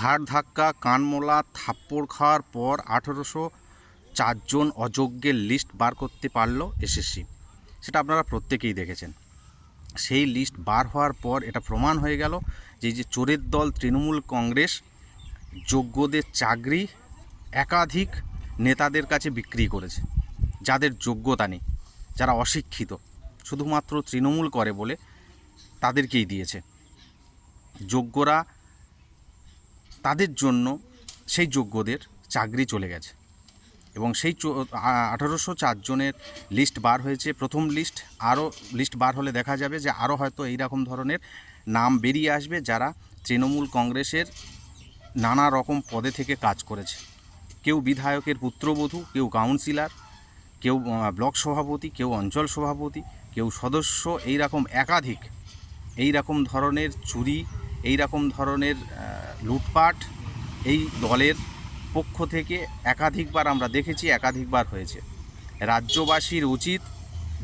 ঘাড় ধাক্কা, কানমোলা, থাপ্পড় খাওয়ার পর 1804 জন অযোগ্যের লিস্ট বার করতে পারল এসএসসি। সেটা আপনারা প্রত্যেকেই দেখেছেন। সেই লিস্ট বার হওয়ার পর এটা প্রমাণ হয়ে গেল যে চোরের দল তৃণমূল কংগ্রেস যোগ্যদের চাকরি একাধিক নেতাদের কাছে বিক্রি করেছে, যাদের যোগ্যতা নেই, যারা অশিক্ষিত, শুধুমাত্র তৃণমূল করে বলে তাদেরকেই দিয়েছে। যোগ্যরা তাদের জন্য সেই যোগ্যদের চাকরি চলে গেছে এবং সেই 1804 জনের লিস্ট বার হয়েছে। প্রথম লিস্ট, আরও লিস্ট বার হলে দেখা যাবে যে আরও হয়তো এই রকম ধরনের নাম বেরিয়ে আসবে, যারা তৃণমূল কংগ্রেসের নানা রকম পদে থেকে কাজ করেছে। কেউ বিধায়কের পুত্রবধূ, কেউ কাউন্সিলর, কেউ ব্লক সভাপতি, কেউ অঞ্চল সভাপতি, কেউ সদস্য, এই রকম একাধিক এই রকম ধরনের চুরি, এই রকম ধরনের লুটপাট এই দলের পক্ষ থেকে একাধিকবার আমরা দেখেছি, একাধিকবার হয়েছে। রাজ্যবাসীর উচিত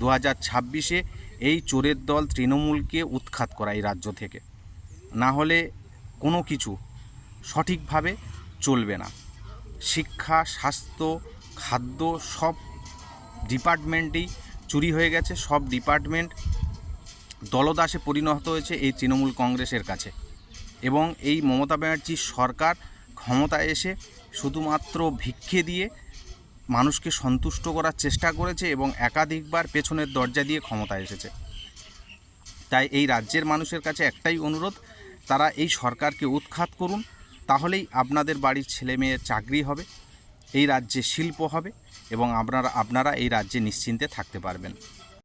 2026-এ এই চোরের দল তৃণমূলকে উৎখাত করা এই রাজ্য থেকে, না হলে কোনো কিছু সঠিকভাবে চলবে না। শিক্ষা, স্বাস্থ্য, খাদ্য সব ডিপার্টমেন্টেই চুরি হয়ে গেছে। সব ডিপার্টমেন্ট দলদাসে পরিণত হয়েছে এই তৃণমূল কংগ্রেসের কাছে। এবং এই মমতা ব্যানার্জির সরকার ক্ষমতায় এসে শুধুমাত্র ভিক্ষে দিয়ে মানুষকে সন্তুষ্ট করার চেষ্টা করেছে এবং একাধিকবার পেছনের দরজা দিয়ে ক্ষমতায় এসেছে। তাই এই রাজ্যের মানুষের কাছে একটাই অনুরোধ, তারা এই সরকারকে উৎখাত করুন, তাহলেই আপনাদের বাড়ির ছেলে মেয়ের চাকরি হবে, এই রাজ্যে শিল্প হবে এবং আপনারা এই রাজ্যে নিশ্চিন্তে থাকতে পারবেন।